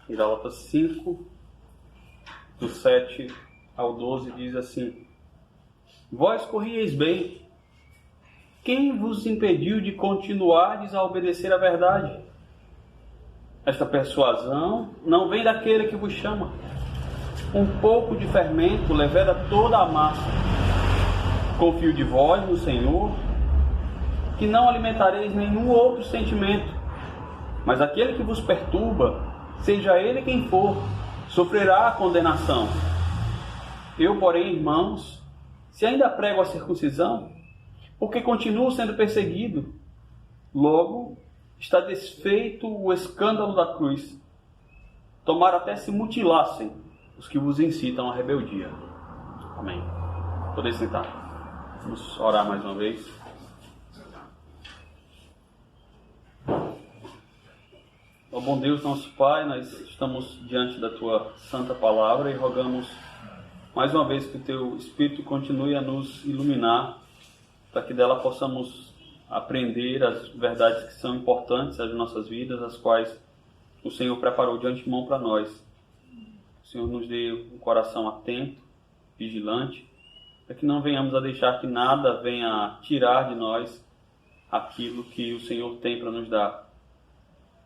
em Gálatas 5, do 7 ao 12, diz assim: Vós corrieis bem. Quem vos impediu de continuardes a obedecer à verdade? Esta persuasão não vem daquele que vos chama. Um pouco de fermento leveda toda a massa. Confio de vós no Senhor, que não alimentareis nenhum outro sentimento, mas aquele que vos perturba, seja ele quem for, sofrerá a condenação. Eu, porém, irmãos, se ainda prego a circuncisão, porque continuo sendo perseguido, logo está desfeito o escândalo da cruz. Tomara até se mutilassem os que vos incitam à rebeldia. Amém. Podem sentar. Vamos orar mais uma vez. Ó bom Deus, nosso Pai, nós estamos diante da Tua santa palavra e rogamos mais uma vez que o Teu Espírito continue a nos iluminar, para que dela possamos aprender as verdades que são importantes às nossas vidas, as quais o Senhor preparou de antemão para nós. O Senhor nos dê um coração atento, vigilante, para que não venhamos a deixar que nada venha tirar de nós aquilo que o Senhor tem para nos dar.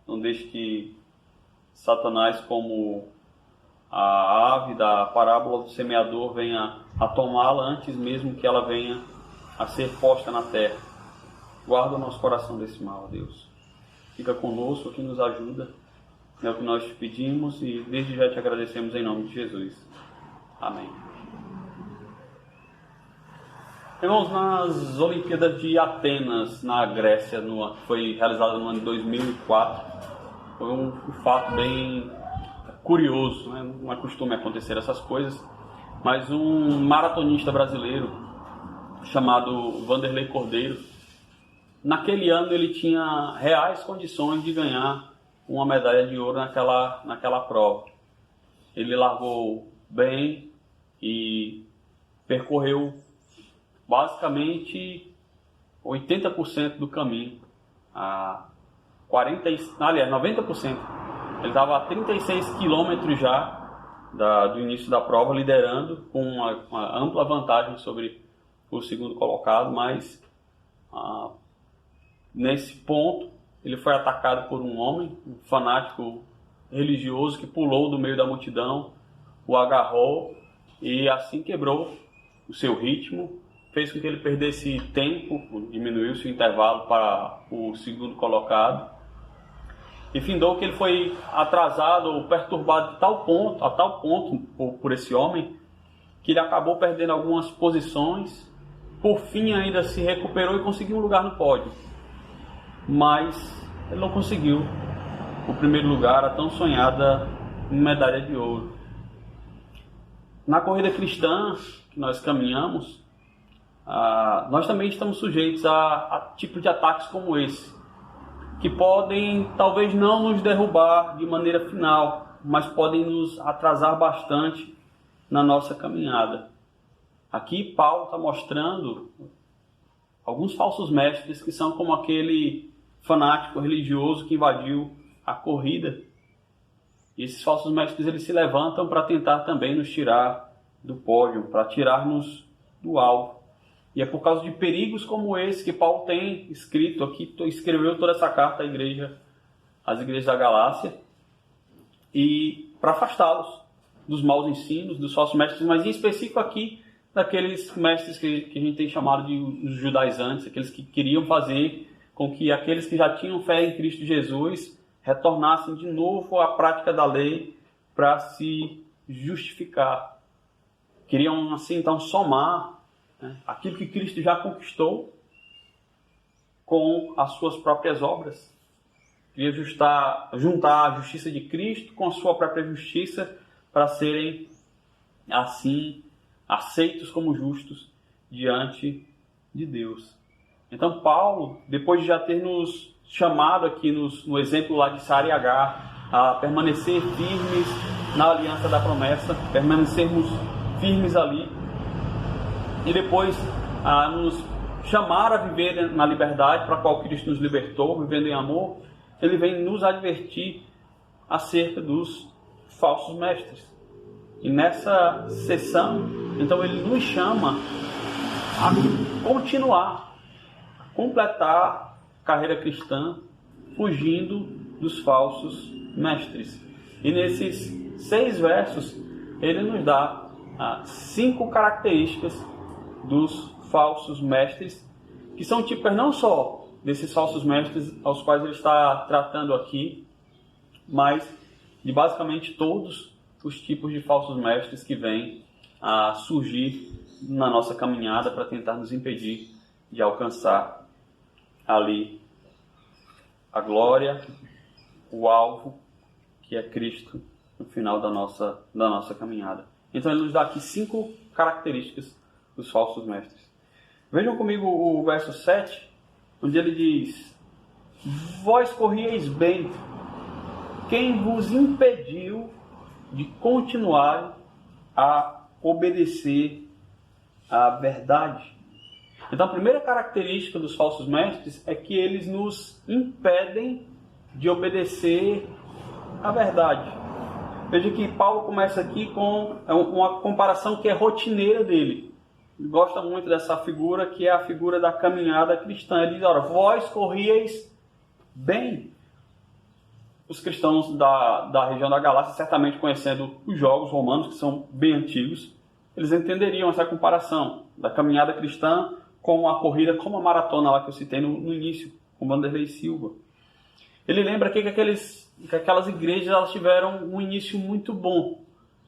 Não deixe que Satanás, como a ave da parábola do semeador, venha a tomá-la antes mesmo que ela venha a ser posta na terra. Guarda o nosso coração desse mal, Deus. Fica conosco, que nos ajuda. É o que nós te pedimos e desde já te agradecemos em nome de Jesus. Amém. Irmãos, nas Olimpíadas de Atenas, na Grécia, foi realizada no ano de 2004, foi um fato bem curioso, né? Não é costume acontecer essas coisas, mas um maratonista brasileiro chamado Vanderlei Cordeiro, naquele ano ele tinha reais condições de ganhar uma medalha de ouro naquela prova. Ele largou bem e percorreu basicamente 80% do caminho, 90%. Ele estava a 36 quilômetros já do início da prova, liderando com uma ampla vantagem sobre o segundo colocado, mas nesse ponto ele foi atacado por um homem, um fanático religioso, que pulou do meio da multidão, o agarrou e assim quebrou o seu ritmo, fez com que ele perdesse tempo, diminuiu-se o intervalo para o segundo colocado, e findou que ele foi atrasado ou perturbado a tal ponto por esse homem, que ele acabou perdendo algumas posições. Por fim, ainda se recuperou e conseguiu um lugar no pódio. Mas ele não conseguiu o primeiro lugar, a tão sonhada medalha de ouro. Na corrida cristã que nós caminhamos, nós também estamos sujeitos a tipos de ataques como esse, que podem talvez não nos derrubar de maneira final, mas podem nos atrasar bastante na nossa caminhada. Aqui Paulo está mostrando alguns falsos mestres que são como aquele fanático religioso que invadiu a corrida. E esses falsos mestres, eles se levantam para tentar também nos tirar do pódio, para tirar-nos do alvo. E é por causa de perigos como esse que Paulo tem escrito aqui, escreveu toda essa carta às igrejas da Galácia, e para afastá-los dos maus ensinos, dos falsos mestres, mas em específico aqui daqueles mestres que a gente tem chamado de os judaizantes, aqueles que queriam fazer com que aqueles que já tinham fé em Cristo Jesus retornassem de novo à prática da lei para se justificar. Queriam assim então somar, né, aquilo que Cristo já conquistou com as suas próprias obras. Queria juntar a justiça de Cristo com a sua própria justiça para serem assim aceitos como justos diante de Deus. Então Paulo, depois de já ter nos chamado aqui no exemplo lá de Sara e Agar, a permanecer firmes na aliança da promessa, permanecermos firmes ali, e depois a nos chamar a viver na liberdade para a qual Cristo nos libertou, vivendo em amor, ele vem nos advertir acerca dos falsos mestres. E nessa sessão, então ele nos chama a continuar, a completar a carreira cristã, fugindo dos falsos mestres. E nesses 6 versos, ele nos dá 5 características dos falsos mestres, que são típicas não só desses falsos mestres aos quais ele está tratando aqui, mas de basicamente todos os tipos de falsos mestres que vêm a surgir na nossa caminhada para tentar nos impedir de alcançar ali a glória, o alvo, que é Cristo, no final da nossa caminhada. Então ele nos dá aqui 5 características dos falsos mestres. Vejam comigo o verso 7, onde ele diz: vós corrieis bem, quem vos impediu de continuar a obedecer à verdade. Então a primeira característica dos falsos mestres é que eles nos impedem de obedecer à verdade. Veja que Paulo começa aqui com uma comparação que é rotineira dele. Ele gosta muito dessa figura, que é a figura da caminhada cristã. Ele diz: ora, vós corrieis bem. Os cristãos da região da Galácia, certamente conhecendo os jogos romanos, que são bem antigos, eles entenderiam essa comparação da caminhada cristã com a corrida, como a maratona lá que eu citei no início, com Vanderlei Silva. Ele lembra aqui que aquelas igrejas elas tiveram um início muito bom.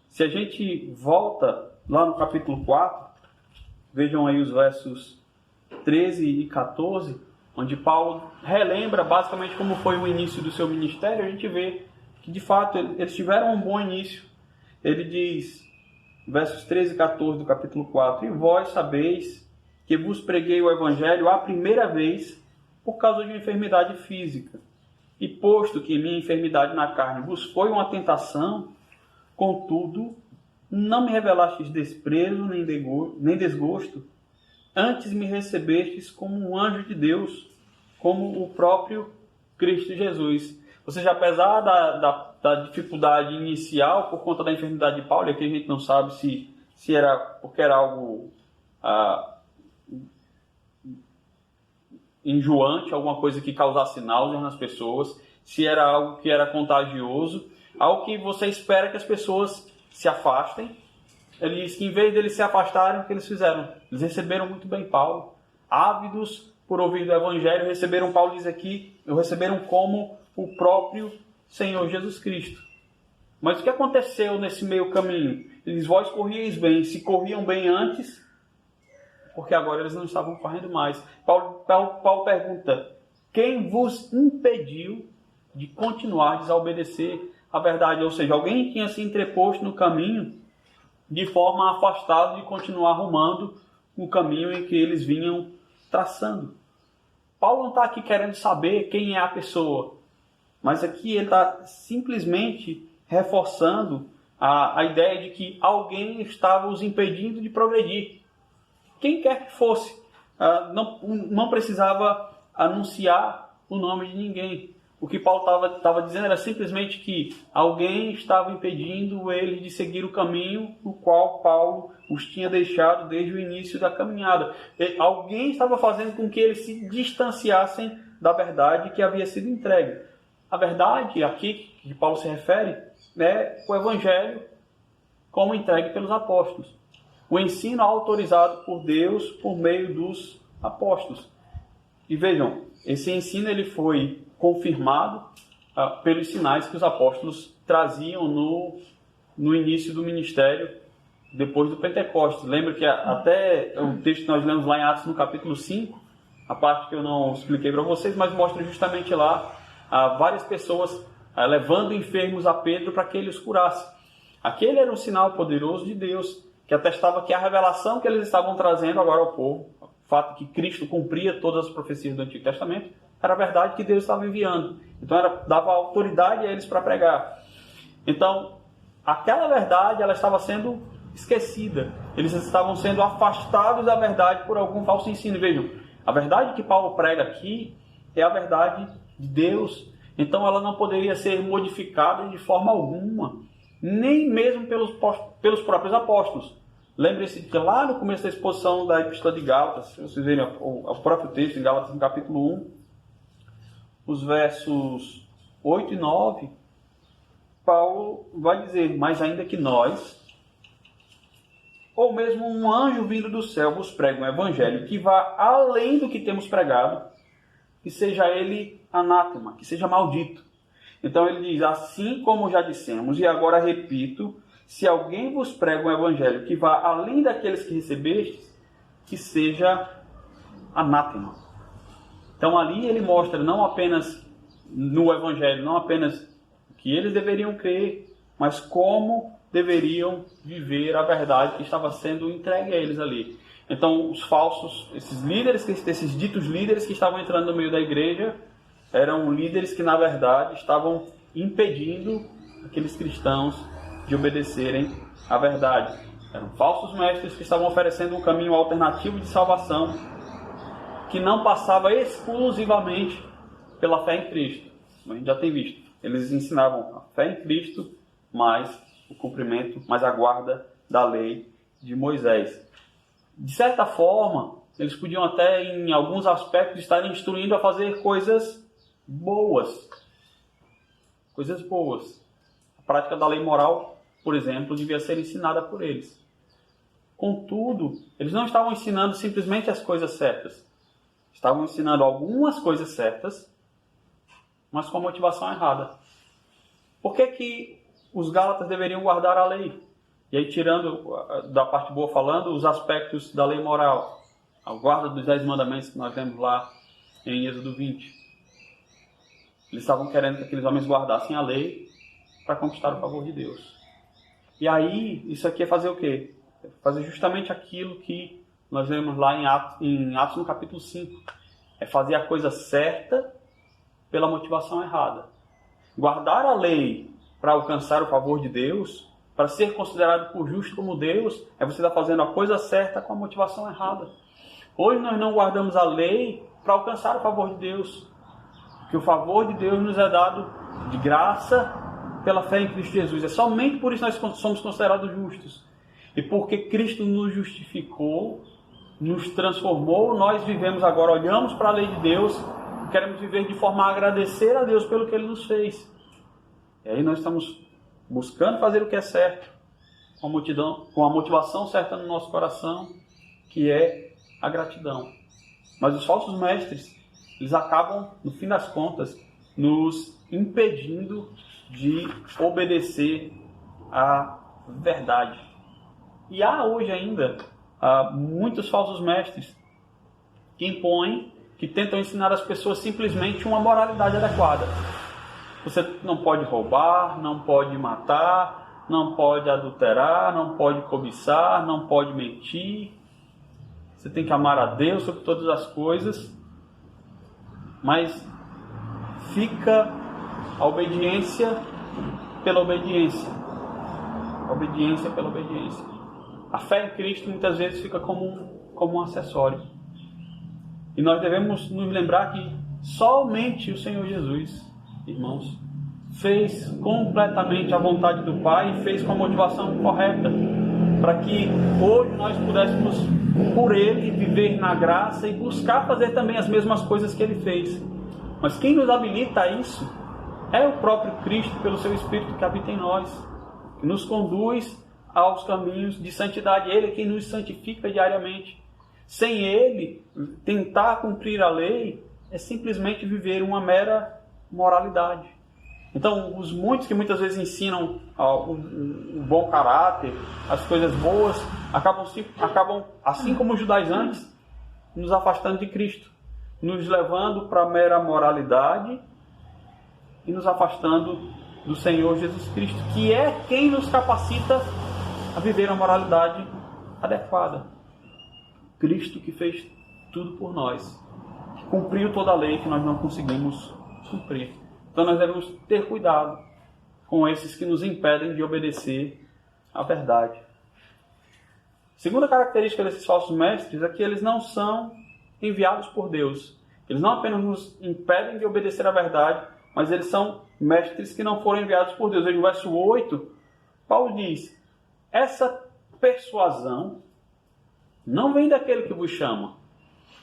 Se a gente volta lá no capítulo 4, vejam aí os versos 13 e 14, onde Paulo relembra basicamente como foi o início do seu ministério, a gente vê que de fato eles tiveram um bom início. Ele diz, versos 13 e 14 do capítulo 4, e vós sabeis que vos preguei o evangelho a primeira vez por causa de uma enfermidade física. E posto que minha enfermidade na carne vos foi uma tentação, contudo, não me revelastes desprezo nem desgosto, antes me recebestes como um anjo de Deus, como o próprio Cristo Jesus. Ou seja, apesar da dificuldade inicial por conta da enfermidade de Paulo, e aqui a gente não sabe se era porque era algo enjoante, alguma coisa que causasse náuseas nas pessoas, se era algo que era contagioso, algo que você espera que as pessoas se afastem. Ele diz que em vez deles se afastarem, o que eles fizeram? Eles receberam muito bem Paulo, ávidos por ouvir do Evangelho, receberam Paulo, diz aqui, receberam como o próprio Senhor Jesus Cristo. Mas o que aconteceu nesse meio caminho? Eles, vós corrieis bem, se corriam bem antes, porque agora eles não estavam correndo mais. Paulo pergunta, quem vos impediu de continuar a obedecer à verdade? Ou seja, alguém tinha se entreposto no caminho de forma a afastá-los de continuar rumando o caminho em que eles vinham traçando. Paulo não está aqui querendo saber quem é a pessoa, mas aqui ele está simplesmente reforçando a ideia de que alguém estava os impedindo de progredir. Quem quer que fosse, não precisava anunciar o nome de ninguém. O que Paulo estava dizendo era simplesmente que alguém estava impedindo eles de seguir o caminho no qual Paulo os tinha deixado desde o início da caminhada. Alguém estava fazendo com que eles se distanciassem da verdade que havia sido entregue. A verdade, aqui que Paulo se refere, é o Evangelho como entregue pelos apóstolos. O ensino autorizado por Deus por meio dos apóstolos. E vejam, esse ensino ele foi confirmado pelos sinais que os apóstolos traziam no início do ministério, depois do Pentecostes. Lembra que até o texto que nós lemos lá em Atos, no capítulo 5, a parte que eu não expliquei para vocês, mas mostra justamente lá várias pessoas levando enfermos a Pedro para que ele os curasse. Aquele era um sinal poderoso de Deus, que atestava que a revelação que eles estavam trazendo agora ao povo, o fato que Cristo cumpria todas as profecias do Antigo Testamento, era a verdade que Deus estava enviando. Então dava autoridade a eles para pregar. Então, aquela verdade ela estava sendo esquecida. Eles estavam sendo afastados da verdade por algum falso ensino. Vejam, a verdade que Paulo prega aqui é a verdade de Deus. Então ela não poderia ser modificada de forma alguma. nem mesmo pelos próprios apóstolos. Lembre-se que lá no começo da exposição da Epístola de Gálatas, se vocês verem o próprio texto em Gálatas, no capítulo 1, os versos 8 e 9, Paulo vai dizer: mas ainda que nós, ou mesmo um anjo vindo do céu, vos pregue um evangelho que vá além do que temos pregado, que seja ele anátema, que seja maldito. Então ele diz: assim como já dissemos, e agora repito, se alguém vos prega um evangelho que vá além daqueles que recebestes, que seja anátema. Então ali ele mostra não apenas no evangelho, não apenas o que eles deveriam crer, mas como deveriam viver a verdade que estava sendo entregue a eles ali. Então os falsos, esses líderes, esses ditos líderes que estavam entrando no meio da igreja, eram líderes que na verdade estavam impedindo aqueles cristãos de obedecerem à verdade. Eram falsos mestres que estavam oferecendo um caminho alternativo de salvação que não passava exclusivamente pela fé em Cristo. Como a gente já tem visto. Eles ensinavam a fé em Cristo, mais o cumprimento, mais a guarda da lei de Moisés. De certa forma, eles podiam até, em alguns aspectos, estar instruindo a fazer coisas boas. Coisas boas. A prática da lei moral, por exemplo, devia ser ensinada por eles. Contudo, eles não estavam ensinando simplesmente as coisas certas. Estavam ensinando algumas coisas certas, mas com a motivação errada. Por que os Gálatas deveriam guardar a lei? E aí, tirando da parte boa falando, os aspectos da lei moral. A guarda dos 10 mandamentos que nós vemos lá em Êxodo 20. Eles estavam querendo que aqueles homens guardassem a lei para conquistar o favor de Deus. E aí, isso aqui é fazer o quê? É fazer justamente aquilo que nós vemos lá em Atos no capítulo 5. É fazer a coisa certa pela motivação errada. Guardar a lei para alcançar o favor de Deus, para ser considerado por justo como Deus, é você estar fazendo a coisa certa com a motivação errada. Hoje nós não guardamos a lei para alcançar o favor de Deus. Porque o favor de Deus nos é dado de graça pela fé em Cristo Jesus. É somente por isso nós somos considerados justos. E porque Cristo nos justificou, nos transformou, nós vivemos agora, olhamos para a lei de Deus e queremos viver de forma a agradecer a Deus pelo que Ele nos fez. E aí nós estamos buscando fazer o que é certo, com a motivação certa no nosso coração, que é a gratidão. Mas os falsos mestres, eles acabam, no fim das contas, nos impedindo de obedecer à verdade. E há hoje ainda muitos falsos mestres que impõem, que tentam ensinar às pessoas simplesmente uma moralidade adequada. Você não pode roubar, não pode matar, não pode adulterar, não pode cobiçar, não pode mentir. Você tem que amar a Deus sobre todas as coisas. Mas fica a obediência pela obediência. A obediência pela obediência. A fé em Cristo muitas vezes fica como um acessório. E nós devemos nos lembrar que somente o Senhor Jesus, irmãos, fez completamente a vontade do Pai e fez com a motivação correta, para que hoje nós pudéssemos, por Ele, viver na graça e buscar fazer também as mesmas coisas que Ele fez. Mas quem nos habilita a isso é o próprio Cristo, pelo seu Espírito que habita em nós, que nos conduz aos caminhos de santidade. Ele é quem nos santifica diariamente. Sem Ele, tentar cumprir a lei é simplesmente viver uma mera moralidade. Então, os muitos que muitas vezes ensinam um bom caráter, as coisas boas, acabam, assim como os judaizantes, nos afastando de Cristo, nos levando para a mera moralidade e nos afastando do Senhor Jesus Cristo, que é quem nos capacita a viver a moralidade adequada. Cristo que fez tudo por nós, que cumpriu toda a lei que nós não conseguimos cumprir. Então nós devemos ter cuidado com esses que nos impedem de obedecer à verdade. Segunda característica desses falsos mestres é que eles não são enviados por Deus. Eles não apenas nos impedem de obedecer à verdade, mas eles são mestres que não foram enviados por Deus. No verso 8, Paulo diz, essa persuasão não vem daquele que vos chama.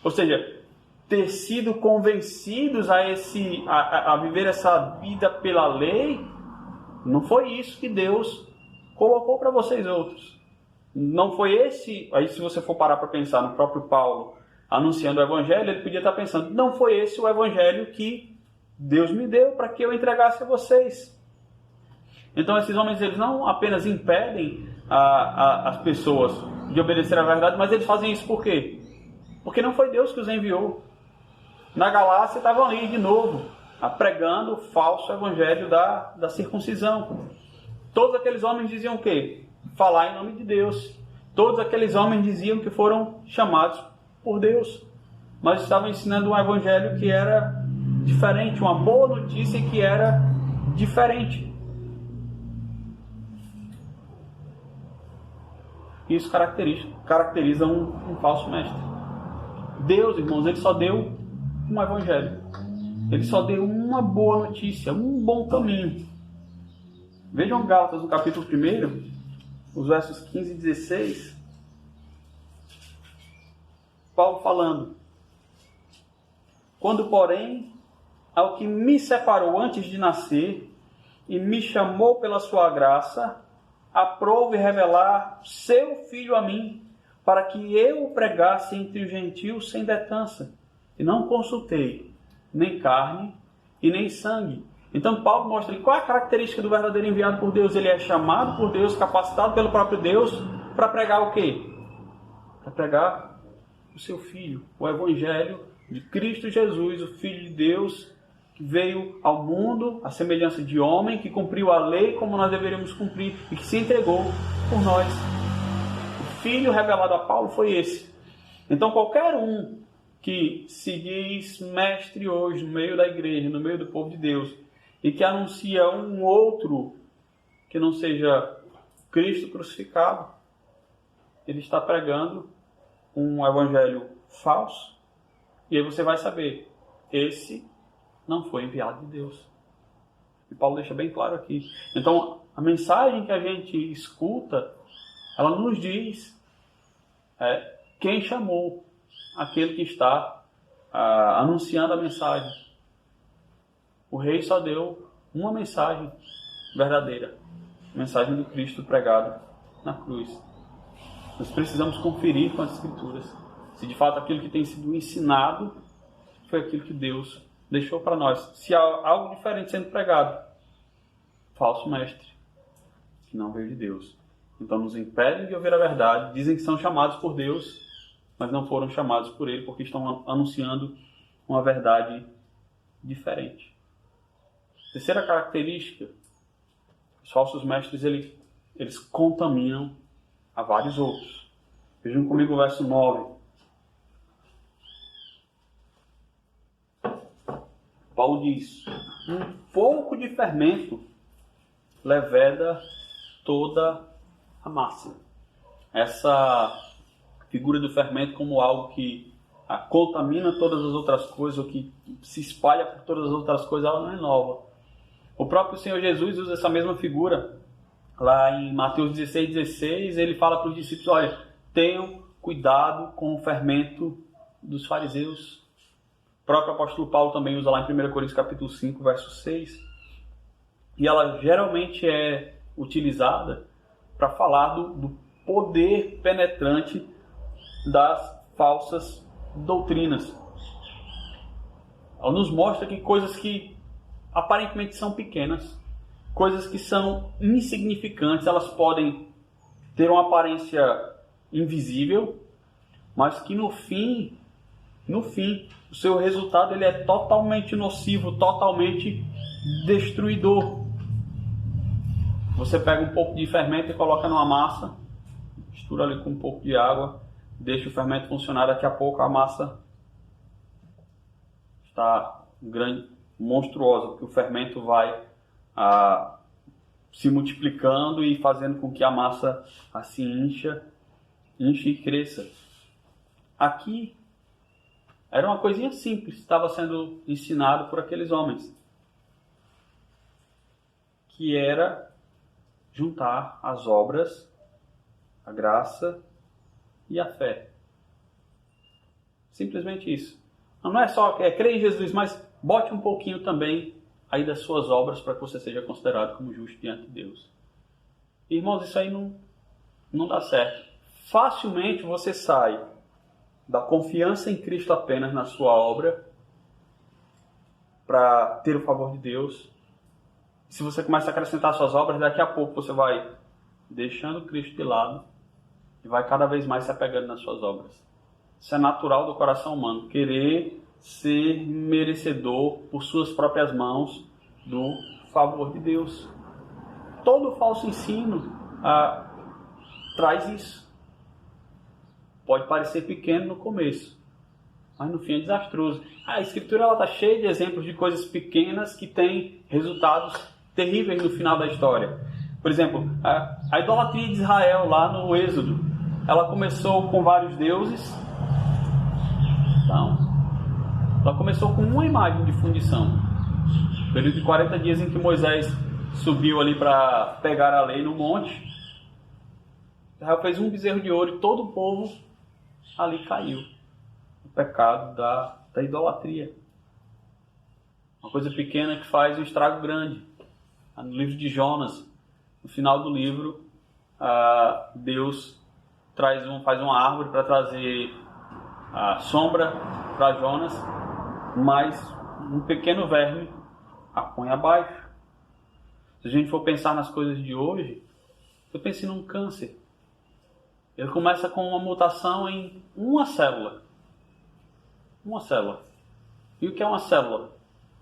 Ou seja, ter sido convencidos a viver essa vida pela lei, não foi isso que Deus colocou para vocês outros. Não foi esse, aí se você for parar para pensar no próprio Paulo anunciando o Evangelho, ele podia estar pensando, não foi esse o Evangelho que Deus me deu para que eu entregasse a vocês. Então esses homens, eles não apenas impedem as pessoas de obedecer à verdade, mas eles fazem isso por quê? Porque não foi Deus que os enviou. Na Galácia estavam ali de novo, pregando o falso evangelho da circuncisão. Todos aqueles homens diziam o quê? Falar em nome de Deus. Todos aqueles homens diziam que foram chamados por Deus. Mas estavam ensinando um evangelho que era diferente, uma boa notícia que era diferente. Isso caracteriza um falso mestre. Deus, irmãos, ele só deu um evangelho. Ele só deu uma boa notícia, um bom caminho. Vejam Gálatas no capítulo 1, os versos 15 e 16. Paulo falando. Quando, porém, ao que me separou antes de nascer e me chamou pela sua graça, aprove revelar seu Filho a mim, para que eu o pregasse entre os gentios sem detança. E não consultei nem carne e nem sangue. Então Paulo mostra qual é a característica do verdadeiro enviado por Deus. Ele é chamado por Deus, capacitado pelo próprio Deus, para pregar o quê? Para pregar o seu Filho, o Evangelho de Cristo Jesus, o Filho de Deus, que veio ao mundo à semelhança de homem, que cumpriu a lei como nós deveríamos cumprir e que se entregou por nós. O Filho revelado a Paulo foi esse. Então qualquer um que se diz mestre hoje no meio da igreja, no meio do povo de Deus, e que anuncia um outro que não seja Cristo crucificado, ele está pregando um evangelho falso, e aí você vai saber, esse não foi enviado de Deus. E Paulo deixa bem claro aqui. Então, a mensagem que a gente escuta, ela nos diz quem chamou aquele que está anunciando a mensagem. O rei só deu uma mensagem verdadeira, a mensagem do Cristo pregado na cruz. Nós precisamos conferir com as Escrituras se de fato aquilo que tem sido ensinado foi aquilo que Deus deixou para nós. Se há algo diferente sendo pregado, falso mestre, que não veio de Deus. Então nos impedem de ouvir a verdade, dizem que são chamados por Deus, mas não foram chamados por Ele porque estão anunciando uma verdade diferente. Terceira característica, os falsos mestres eles contaminam a vários outros. Vejam comigo o verso 9. Paulo diz, um pouco de fermento leveda toda a massa. Essa figura do fermento como algo que contamina todas as outras coisas, ou que se espalha por todas as outras coisas, ela não é nova. O próprio Senhor Jesus usa essa mesma figura. Lá em Mateus 16, ele fala para os discípulos, olha, tenham cuidado com o fermento dos fariseus. O próprio apóstolo Paulo também usa lá em 1 Coríntios capítulo 5, verso 6. E ela geralmente é utilizada para falar do poder penetrante das falsas doutrinas. Ela nos mostra que coisas que aparentemente são pequenas, coisas que são insignificantes, elas podem ter uma aparência invisível, mas que no fim, o seu resultado ele é totalmente nocivo, totalmente destruidor. Você pega um pouco de fermento e coloca numa massa, mistura ali com um pouco de água, deixa o fermento funcionar, daqui a pouco a massa está grande, monstruosa, porque o fermento vai se multiplicando e fazendo com que a massa se enche e cresça. Aqui era uma coisinha simples, estava sendo ensinado por aqueles homens, que era juntar as obras, a graça e a fé. Simplesmente isso. Não é só crer em Jesus, mas bote um pouquinho também aí das suas obras para que você seja considerado como justo diante de Deus. Irmãos, isso aí não dá certo. Facilmente você sai da confiança em Cristo apenas na sua obra para ter o favor de Deus. Se você começa a acrescentar suas obras, daqui a pouco você vai deixando Cristo de lado e vai cada vez mais se apegando nas suas obras. Isso é natural do coração humano, querer ser merecedor por suas próprias mãos do favor de Deus. Todo falso ensino traz isso. Pode parecer pequeno no começo, mas no fim é desastroso. A Escritura está cheia de exemplos de coisas pequenas que têm resultados terríveis no final da história. Por exemplo, a idolatria de Israel lá no Êxodo, ela começou com vários deuses. Então, ela começou com uma imagem de fundição. Período de 40 dias em que Moisés subiu ali para pegar a lei no monte. Israel fez um bezerro de ouro e todo o povo ali caiu. O pecado da idolatria. Uma coisa pequena que faz um estrago grande. No livro de Jonas, no final do livro, Deus faz uma árvore para trazer a sombra para Jonas, mas um pequeno verme a põe abaixo. Se a gente for pensar nas coisas de hoje, eu pense num câncer. Ele começa com uma mutação em uma célula. Uma célula. E o que é uma célula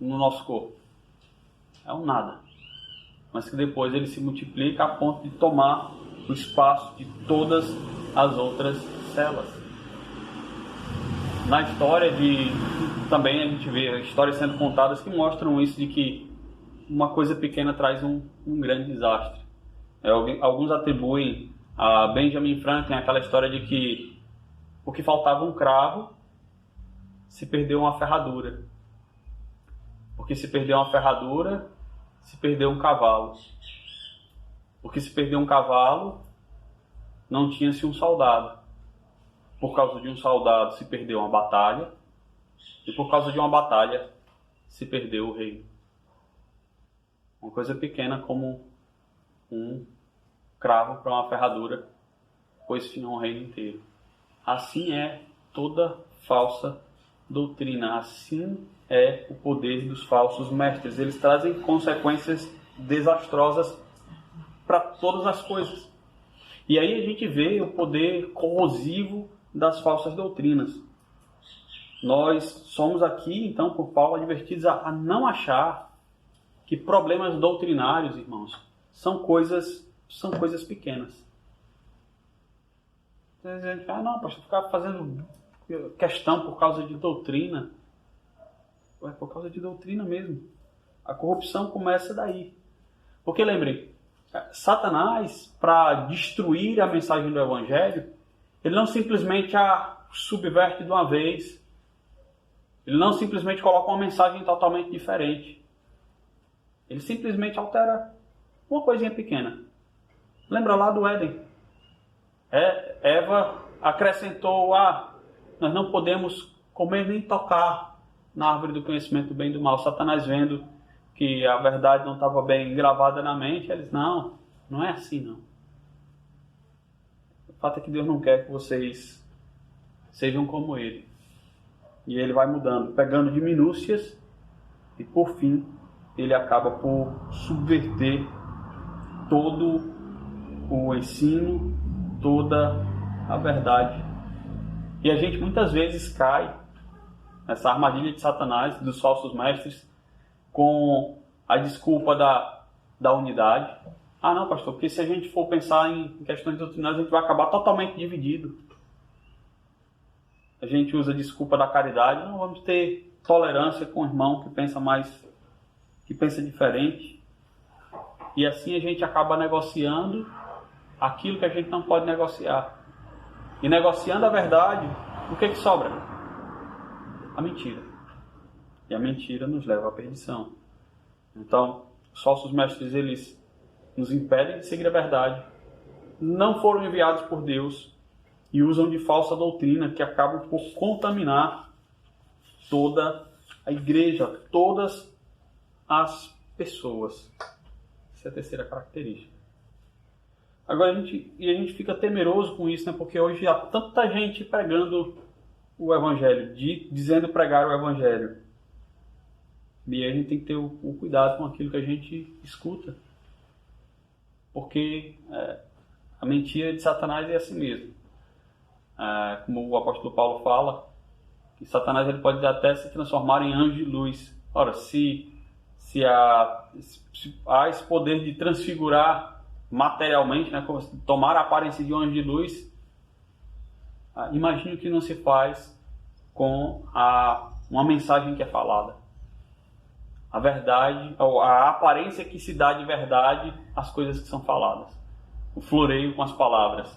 no nosso corpo? É um nada. Mas que depois ele se multiplica a ponto de tomar o espaço de todas as outras células. Na história também a gente vê histórias sendo contadas que mostram isso, de que uma coisa pequena traz um grande desastre. Alguns atribuem a Benjamin Franklin aquela história de que porque faltava um cravo, se perdeu uma ferradura. Porque se perdeu uma ferradura, se perdeu um cavalo. Porque se perdeu um cavalo, não tinha-se um soldado. Por causa de um soldado se perdeu uma batalha. E por causa de uma batalha se perdeu o reino. Uma coisa pequena como um cravo para uma ferradura, pôs fim ao reino inteiro. Assim é toda falsa doutrina. Assim é o poder dos falsos mestres. Eles trazem consequências desastrosas para todas as coisas. E aí a gente vê o poder corrosivo das falsas doutrinas. Nós somos aqui, então, por Paulo, advertidos a não achar que problemas doutrinários, irmãos, são coisas pequenas. Você diz, não, pastor, ficar fazendo questão por causa de doutrina. É por causa de doutrina mesmo. A corrupção começa daí. Porque lembrem, Satanás, para destruir a mensagem do Evangelho, ele não simplesmente a subverte de uma vez. Ele não simplesmente coloca uma mensagem totalmente diferente. Ele simplesmente altera uma coisinha pequena. Lembra lá do Éden? Eva acrescentou, nós não podemos comer nem tocar na árvore do conhecimento do bem e do mal. Satanás, vendo que a verdade não estava bem gravada na mente, ele disse, não é assim não. O fato é que Deus não quer que vocês sejam como Ele. E Ele vai mudando, pegando de minúcias, e por fim, Ele acaba por subverter todo o ensino, toda a verdade. E a gente muitas vezes cai nessa armadilha de Satanás, dos falsos mestres, com a desculpa da unidade. Não, pastor, porque se a gente for pensar em questões doutrinárias, a gente vai acabar totalmente dividido. A gente usa a desculpa da caridade, não vamos ter tolerância com o irmão que pensa diferente. E assim a gente acaba negociando aquilo que a gente não pode negociar. E negociando a verdade, o que sobra? A mentira. E a mentira nos leva à perdição. Então, os falsos mestres, eles nos impedem de seguir a verdade, não foram enviados por Deus e usam de falsa doutrina que acabam por contaminar toda a igreja, todas as pessoas. Essa é a terceira característica. Agora a gente fica temeroso com isso, né? Porque hoje há tanta gente pregando o Evangelho, dizendo pregar o Evangelho. E aí a gente tem que ter o cuidado com aquilo que a gente escuta. Porque a mentira de Satanás é assim mesmo. Como o apóstolo Paulo fala, que Satanás ele pode até se transformar em anjo de luz. Ora, se há esse poder de transfigurar materialmente, né, tomar a aparência de um anjo de luz, imagine o que não se faz com uma mensagem que é falada. A verdade, a aparência que se dá de verdade às coisas que são faladas. O floreio com as palavras.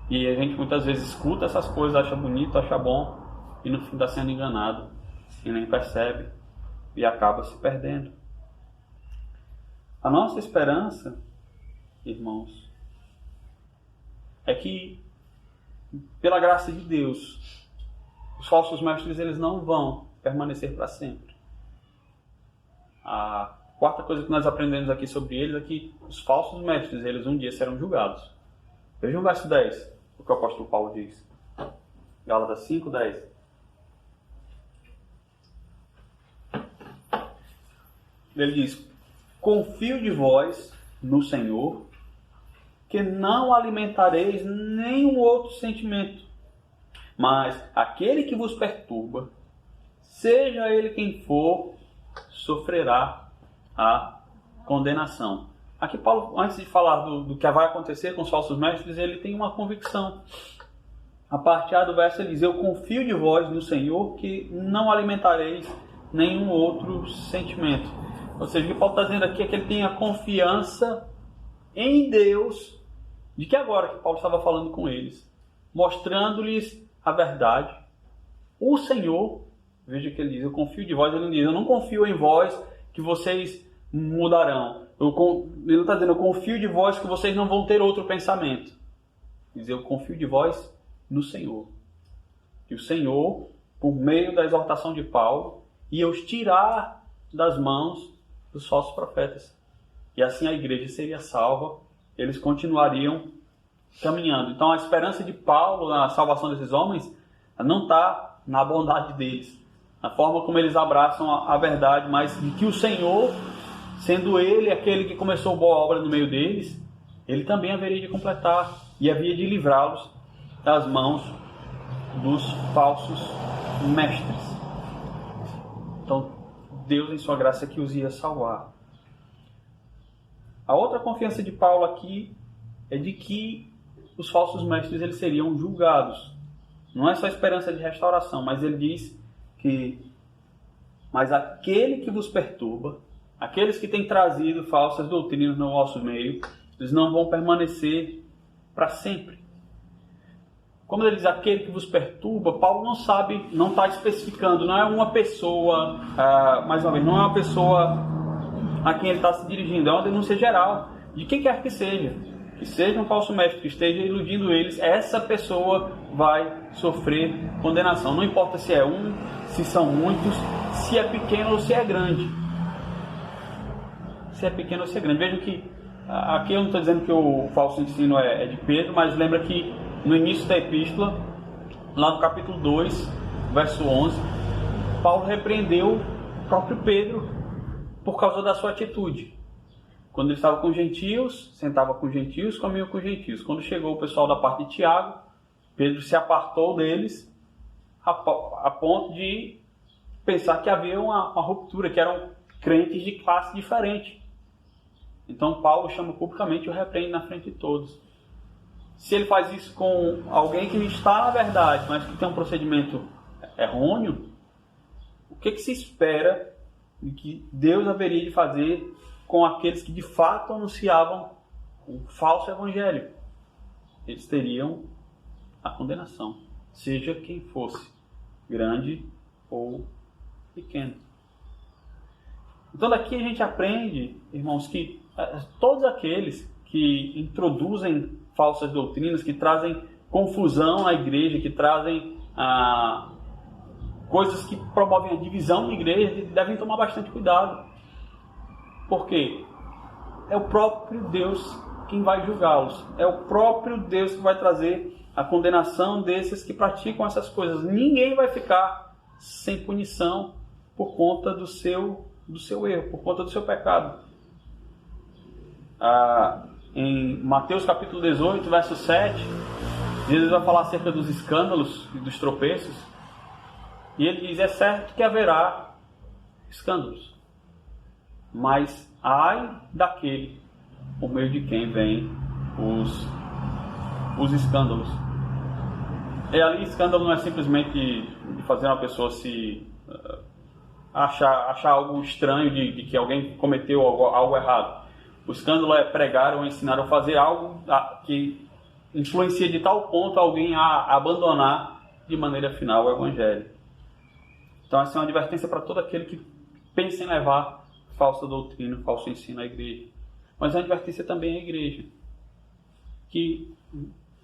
E a gente muitas vezes escuta essas coisas, acha bonito, acha bom, e no fim está sendo enganado. E nem percebe e acaba se perdendo. A nossa esperança, irmãos, é que, pela graça de Deus, os falsos mestres eles não vão permanecer para sempre. A quarta coisa que nós aprendemos aqui sobre eles é que os falsos mestres, eles um dia serão julgados. Vejam o verso 10, o que o apóstolo Paulo diz. Gálatas 5, 10. Ele diz: confio de vós no Senhor, que não alimentareis nenhum outro sentimento, mas aquele que vos perturba, seja ele quem for, sofrerá a condenação. Aqui Paulo, antes de falar do que vai acontecer com os falsos mestres, ele tem uma convicção. A parte A do verso ele diz: eu confio de vós no Senhor, que não alimentareis nenhum outro sentimento. Ou seja, o que Paulo está dizendo aqui é que ele tem a confiança em Deus, de que agora que Paulo estava falando com eles, mostrando-lhes a verdade, o Senhor, veja que ele diz: eu confio de vós. Ele não diz: eu não confio em vós que vocês mudarão. Ele não está dizendo: eu confio de vós que vocês não vão ter outro pensamento. Ele diz: eu confio de vós no Senhor. E o Senhor, por meio da exortação de Paulo, ia os tirar das mãos dos falsos profetas. E assim a igreja seria salva, eles continuariam caminhando. Então a esperança de Paulo na salvação desses homens não está na bondade deles, na forma como eles abraçam a verdade, mas de que o Senhor, sendo Ele aquele que começou boa obra no meio deles, Ele também haveria de completar e havia de livrá-los das mãos dos falsos mestres. Então Deus, em sua graça, que os ia salvar. A outra confiança de Paulo aqui é de que os falsos mestres eles seriam julgados. Não é só esperança de restauração, mas ele diz que mas aquele que vos perturba, aqueles que têm trazido falsas doutrinas no vosso meio, eles não vão permanecer para sempre. Como ele diz, aquele que vos perturba, Paulo não sabe, não está especificando, não é uma pessoa, mais uma vez, não é uma pessoa a quem ele está se dirigindo, é uma denúncia geral, de quem quer que seja um falso mestre, que esteja iludindo eles, essa pessoa vai sofrer condenação. Não importa se é um, se são muitos, se é pequeno ou se é grande. Se é pequeno ou se é grande. Vejam que, aqui eu não estou dizendo que o falso ensino é de Pedro, mas lembra que no início da epístola, lá no capítulo 2, verso 11, Paulo repreendeu o próprio Pedro por causa da sua atitude. Quando ele estava com gentios, sentava com gentios, comia com gentios. Quando chegou o pessoal da parte de Tiago, Pedro se apartou deles a ponto de pensar que havia uma ruptura, que eram crentes de classe diferente. Então Paulo chama publicamente e o repreende na frente de todos. Se ele faz isso com alguém que está na verdade, mas que tem um procedimento errôneo, o que se espera de que Deus haveria de fazer com aqueles que de fato anunciavam o falso evangelho? Eles teriam a condenação, seja quem fosse, grande ou pequeno. Então daqui a gente aprende, irmãos, que todos aqueles que introduzem falsas doutrinas, que trazem confusão à igreja, que trazem coisas que promovem a divisão na igreja, devem tomar bastante cuidado. Por quê? É o próprio Deus quem vai julgá-los. É o próprio Deus que vai trazer a condenação desses que praticam essas coisas. Ninguém vai ficar sem punição por conta do seu erro, por conta do seu pecado. Em Mateus capítulo 18, verso 7, Jesus vai falar acerca dos escândalos e dos tropeços. E ele diz: é certo que haverá escândalos, mas ai daquele por meio de quem vem os escândalos. E ali, escândalo não é simplesmente de fazer uma pessoa se achar algo estranho de que alguém cometeu algo errado. O escândalo é pregar ou ensinar ou fazer algo que influencia de tal ponto alguém a abandonar de maneira final o Evangelho. Então essa é uma advertência para todo aquele que pensa em levar falsa doutrina, falso ensino à igreja. Mas é uma advertência também à igreja, que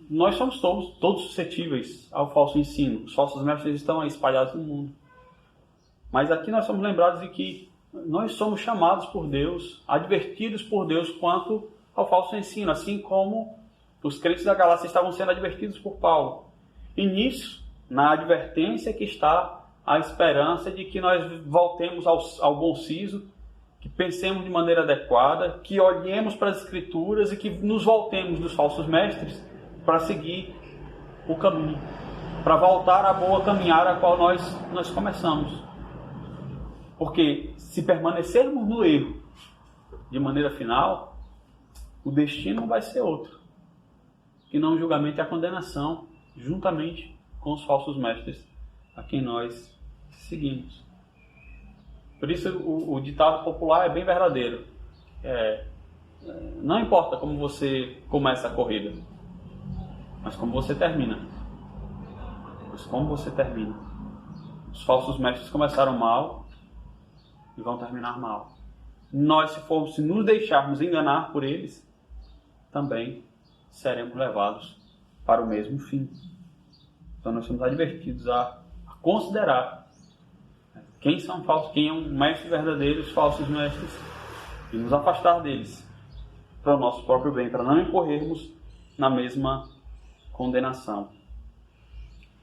nós somos todos suscetíveis ao falso ensino. Os falsos mestres estão aí espalhados no mundo. Mas aqui nós somos lembrados de que nós somos chamados por Deus, advertidos por Deus quanto ao falso ensino, assim como os crentes da Galácia estavam sendo advertidos por Paulo. E nisso, na advertência, que está a esperança de que nós voltemos ao bom siso, que pensemos de maneira adequada, que olhemos para as Escrituras e que nos voltemos dos falsos mestres para seguir o caminho, para voltar à boa caminhada a qual nós começamos. Porque se permanecermos no erro de maneira final, o destino vai ser outro, que não o julgamento e a condenação, juntamente com os falsos mestres a quem nós seguimos. Por isso o ditado popular é bem verdadeiro. Não importa como você começa a corrida, mas como você termina. Os falsos mestres começaram mal e vão terminar mal. Nós, se nos deixarmos enganar por eles, também seremos levados para o mesmo fim. Então nós somos advertidos a considerar quem são falsos, quem é um mestre verdadeiro, os falsos mestres, e nos afastar deles para o nosso próprio bem, para não incorrermos na mesma condenação.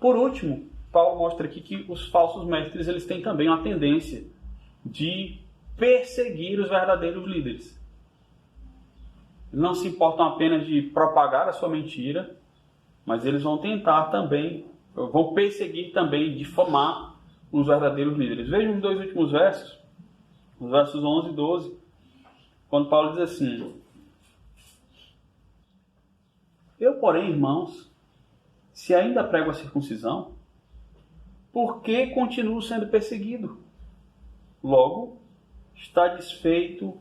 Por último, Paulo mostra aqui que os falsos mestres eles têm também uma tendência de perseguir os verdadeiros líderes. Não se importam apenas de propagar a sua mentira, mas eles vão tentar também, vão perseguir também, difamar os verdadeiros líderes. Vejam os dois últimos versos, os versos 11 e 12, quando Paulo diz assim: eu, porém, irmãos, se ainda prego a circuncisão, por que continuo sendo perseguido? Logo, está desfeito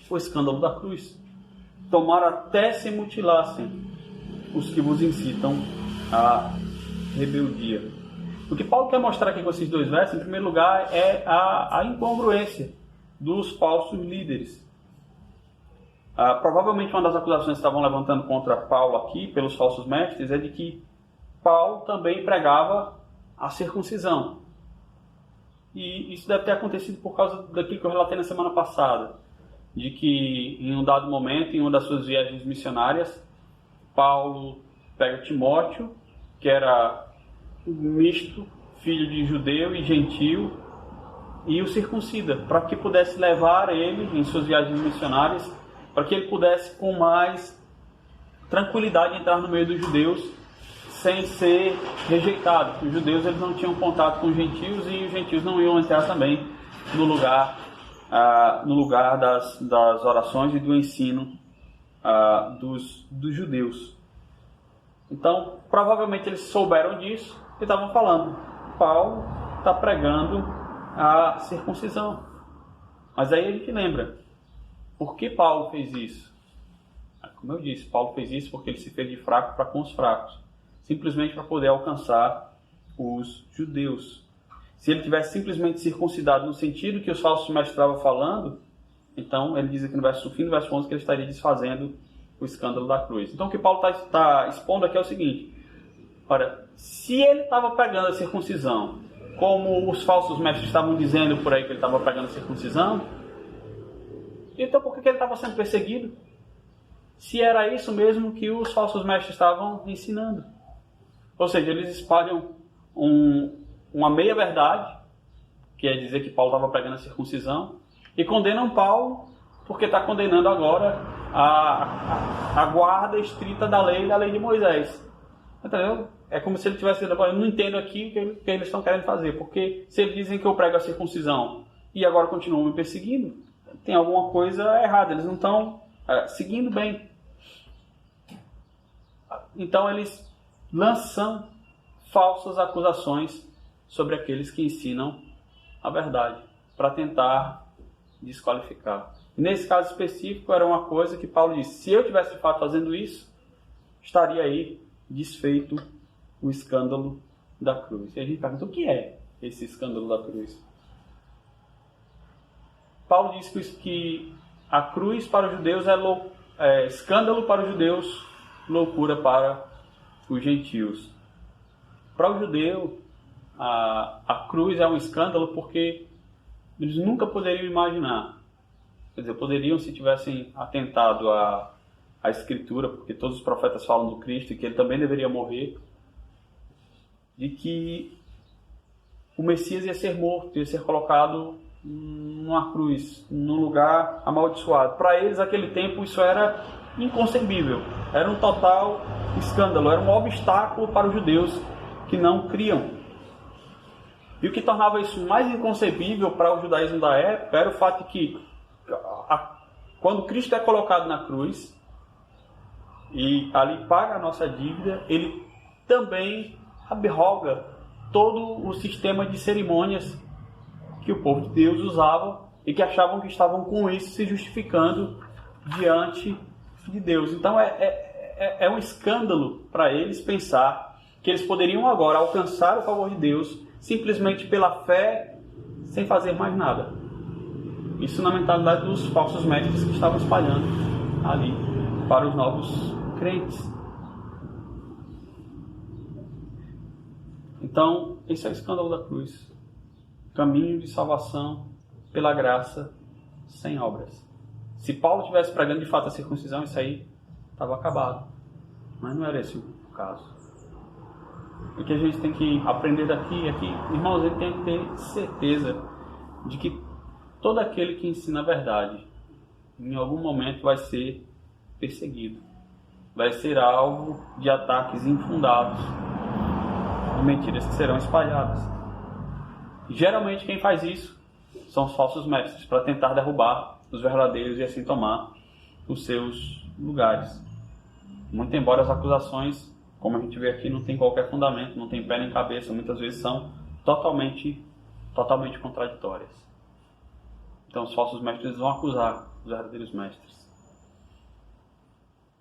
o escândalo da cruz. Tomara até se mutilassem os que vos incitam à rebeldia. O que Paulo quer mostrar aqui com esses dois versos, em primeiro lugar, é a incongruência dos falsos líderes. Provavelmente uma das acusações que estavam levantando contra Paulo aqui, pelos falsos mestres, é de que Paulo também pregava a circuncisão. E isso deve ter acontecido por causa daquilo que eu relatei na semana passada, de que em um dado momento, em uma das suas viagens missionárias, Paulo pega Timóteo, que era misto, filho de judeu e gentil, e o circuncida, para que pudesse levar ele em suas viagens missionárias, para que ele pudesse com mais tranquilidade entrar no meio dos judeus sem ser rejeitado. Os judeus eles não tinham contato com os gentios e os gentios não iam entrar também no lugar das orações e do ensino dos judeus. Então, provavelmente eles souberam disso e estavam falando: Paulo está pregando a circuncisão. Mas aí a gente lembra, por que Paulo fez isso? Como eu disse, Paulo fez isso porque ele se fez de fraco para com os fracos, simplesmente para poder alcançar os judeus. Se ele tivesse simplesmente circuncidado no sentido que os falsos mestres estavam falando, Então, ele diz aqui no fim do verso 11 que ele estaria desfazendo o escândalo da cruz. Então, o que Paulo está expondo aqui é o seguinte: ora, se ele estava pregando a circuncisão, como os falsos mestres estavam dizendo por aí que ele estava pregando a circuncisão, então por que ele estava sendo perseguido? Se era isso mesmo que os falsos mestres estavam ensinando. Ou seja, eles espalham uma meia-verdade, que é dizer que Paulo estava pregando a circuncisão, e condenam Paulo porque está condenando agora a guarda estrita da lei de Moisés. Entendeu? É como se ele tivesse dizendo: eu não entendo aqui o que eles estão querendo fazer, porque se eles dizem que eu prego a circuncisão e agora continuam me perseguindo, tem alguma coisa errada, eles não estão seguindo bem. Então eles lançam falsas acusações sobre aqueles que ensinam a verdade, para tentar desqualificar. Nesse caso específico, era uma coisa que Paulo disse: se eu tivesse de fato fazendo isso, estaria aí desfeito o escândalo da cruz. E a gente pergunta: o que é esse escândalo da cruz? Paulo diz que a cruz para os judeus é escândalo para os judeus, loucura para os gentios. Para o judeu, a cruz é um escândalo porque eles nunca poderiam imaginar. Quer dizer, poderiam, se tivessem atentado à Escritura, porque todos os profetas falam do Cristo e que ele também deveria morrer, de que o Messias ia ser morto, ia ser colocado numa cruz, num lugar amaldiçoado. Para eles, naquele tempo, isso era inconcebível. Era um total escândalo, era um obstáculo para os judeus que não criam. E o que tornava isso mais inconcebível para o judaísmo da época era o fato de que, quando Cristo é colocado na cruz e ali paga a nossa dívida, ele também abroga todo o sistema de cerimônias que o povo de Deus usava e que achavam que estavam com isso se justificando diante de Deus. Então é um escândalo para eles pensar que eles poderiam agora alcançar o favor de Deus simplesmente pela fé, sem fazer mais nada. Isso na mentalidade dos falsos mestres que estavam espalhando ali para os novos crentes. Então, esse é o escândalo da cruz. Caminho de salvação pela graça, sem obras. Se Paulo estivesse pregando de fato a circuncisão, isso aí estava acabado. Mas não era esse o caso. O que a gente tem que aprender daqui é que, irmãos, ele tem que ter certeza de que todo aquele que ensina a verdade, em algum momento vai ser perseguido. Vai ser alvo de ataques infundados, de mentiras que serão espalhadas. E, geralmente quem faz isso são os falsos mestres, para tentar derrubar os verdadeiros e assim tomar os seus lugares. Muito embora as acusações, como a gente vê aqui, não tem qualquer fundamento, não tem pé nem cabeça, muitas vezes são totalmente contraditórias. Então os falsos mestres vão acusar os verdadeiros mestres.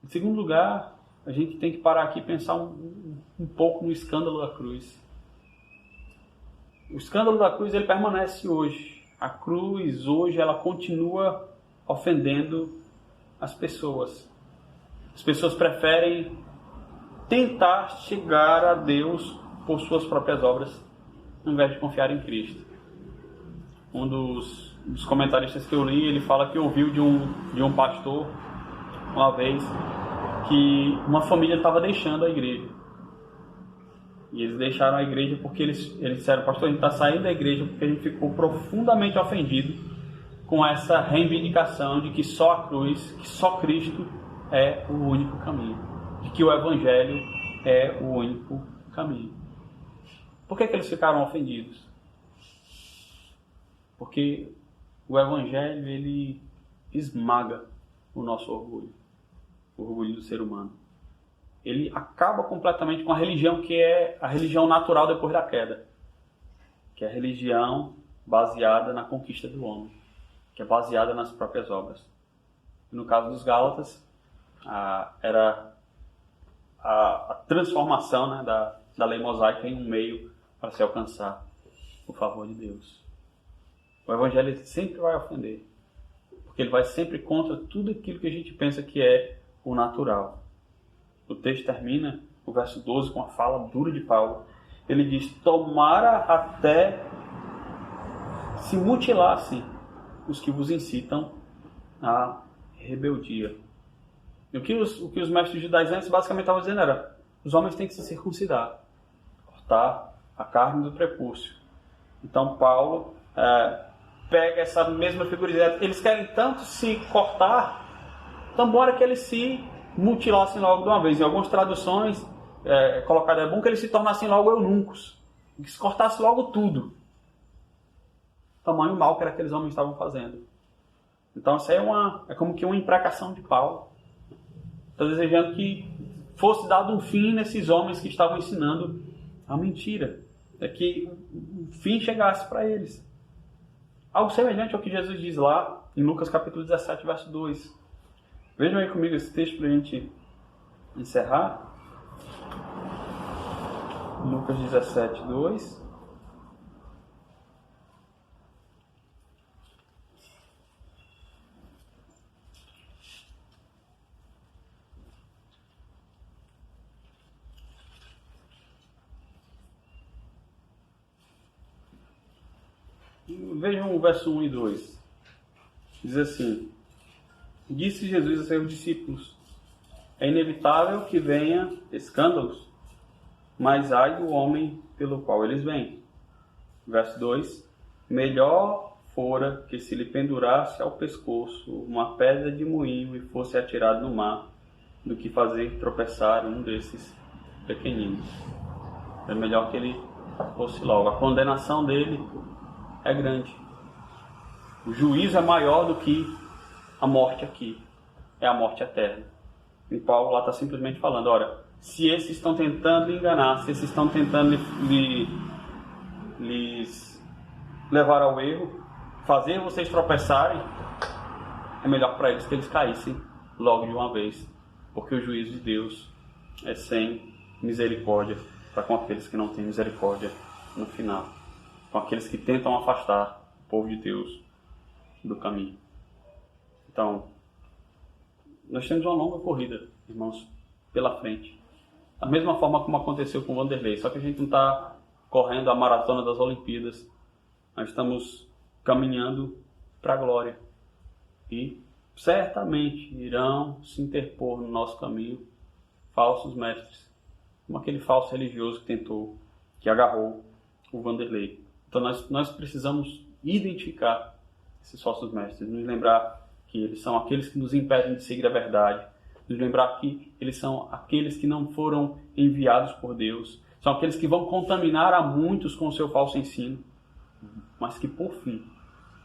Em segundo lugar, a gente tem que parar aqui e pensar um pouco no escândalo da cruz. O escândalo da cruz, ele permanece hoje. A cruz hoje, ela continua ofendendo as pessoas. As pessoas preferem tentar chegar a Deus por suas próprias obras, ao invés de confiar em Cristo. Um dos comentaristas que eu li, ele fala que ouviu de um pastor, uma vez, que uma família estava deixando a igreja. E eles deixaram a igreja porque eles disseram: pastor, a gente está saindo da igreja porque a gente ficou profundamente ofendido com essa reivindicação de que só a cruz, que só Cristo é o único caminho, de que o Evangelho é o único caminho. Por que eles ficaram ofendidos? Porque o Evangelho, ele esmaga o nosso orgulho, o orgulho do ser humano. Ele acaba completamente com a religião que é a religião natural depois da queda, que é a religião baseada na conquista do homem, que é baseada nas próprias obras. No caso dos Gálatas, era a transformação, né, da lei mosaica em um meio para se alcançar o favor de Deus. O Evangelho sempre vai ofender, porque ele vai sempre contra tudo aquilo que a gente pensa que é o natural. O texto termina, o verso 12, com a fala dura de Paulo. Ele diz: tomara até se mutilassem os que vos incitam à rebeldia. E o que os mestres judaizantes basicamente estavam dizendo era: os homens têm que se circuncidar, cortar a carne do prepúcio. Então Paulo pega essa mesma figura e diz: eles querem tanto se cortar, então bora que eles se mutilassem logo de uma vez. Em algumas traduções, colocado, é bom que eles se tornassem logo eunucos, que se cortasse logo tudo. O tamanho mal que era aqueles homens estavam fazendo. Então isso aí é como que uma imprecação de Paulo. Está desejando que fosse dado um fim nesses homens que estavam ensinando a mentira. Que o fim chegasse para eles. Algo semelhante ao que Jesus diz lá em Lucas capítulo 17, verso 2. Vejam aí comigo esse texto para a gente encerrar. Lucas 17, 2. Vejam o verso 1 e 2. Diz assim: disse Jesus a seus discípulos: é inevitável que venha escândalos, mas ai do homem pelo qual eles vêm. Verso 2: melhor fora que se lhe pendurasse ao pescoço uma pedra de moinho e fosse atirado no mar, do que fazer tropeçar um desses pequeninos. É melhor que ele fosse logo. A condenação dele é grande. O juízo é maior do que a morte aqui. É a morte eterna. E Paulo lá está simplesmente falando: olha, se esses estão tentando lhe enganar, se esses estão tentando lhes levar ao erro, fazer vocês tropeçarem, é melhor para eles que eles caíssem logo de uma vez, porque o juízo de Deus é sem misericórdia para com aqueles que não têm misericórdia no final, com aqueles que tentam afastar o povo de Deus do caminho. Então, nós temos uma longa corrida, irmãos, pela frente. Da mesma forma como aconteceu com o Vanderlei, só que a gente não está correndo a maratona das Olimpíadas. Nós estamos caminhando para a glória. E certamente irão se interpor no nosso caminho falsos mestres, como aquele falso religioso que agarrou o Vanderlei. Então nós precisamos identificar esses falsos mestres, nos lembrar que eles são aqueles que nos impedem de seguir a verdade, nos lembrar que eles são aqueles que não foram enviados por Deus, são aqueles que vão contaminar a muitos com o seu falso ensino, mas que por fim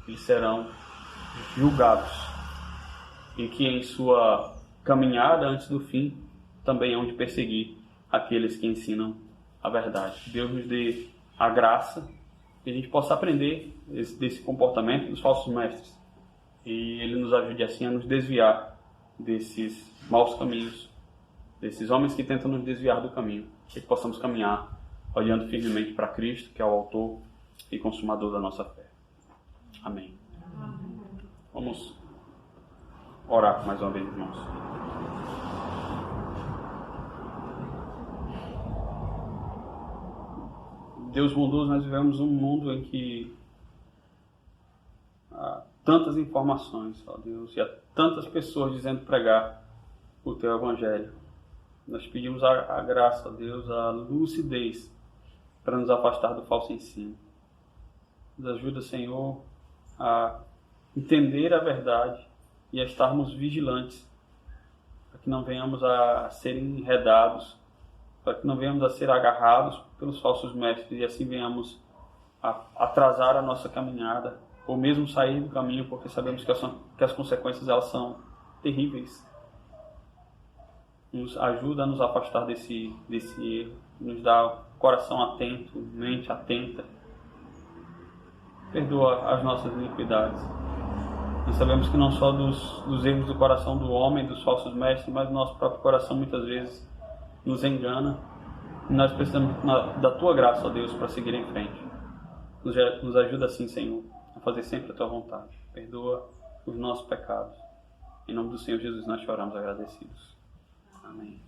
eles serão julgados, e que em sua caminhada antes do fim também hão de perseguir aqueles que ensinam a verdade. Deus nos dê a graça que a gente possa aprender desse comportamento dos falsos mestres, e Ele nos ajude assim a nos desviar desses maus caminhos, desses homens que tentam nos desviar do caminho, e que possamos caminhar olhando firmemente para Cristo, que é o autor e consumador da nossa fé. Amém. Vamos orar mais uma vez, irmãos. Deus bondoso, nós vivemos um mundo em que há tantas informações, ó Deus, e há tantas pessoas dizendo pregar o Teu Evangelho. Nós pedimos a graça, ó Deus, a lucidez para nos afastar do falso ensino. Nos ajuda, Senhor, a entender a verdade e a estarmos vigilantes, para que não venhamos a ser enredados, para que não venhamos a ser agarrados pelos falsos mestres e assim venhamos a atrasar a nossa caminhada, ou mesmo sair do caminho, porque sabemos que as consequências elas são terríveis. Nos ajuda a nos afastar desse erro, nos dá coração atento, mente atenta. Perdoa as nossas iniquidades. Nós sabemos que não só dos erros do coração do homem, dos falsos mestres, mas o nosso próprio coração muitas vezes nos engana. E nós precisamos da Tua graça, ó Deus, para seguir em frente. Nos ajuda assim, Senhor, a fazer sempre a Tua vontade. Perdoa os nossos pecados. Em nome do Senhor Jesus nós choramos agradecidos. Amém.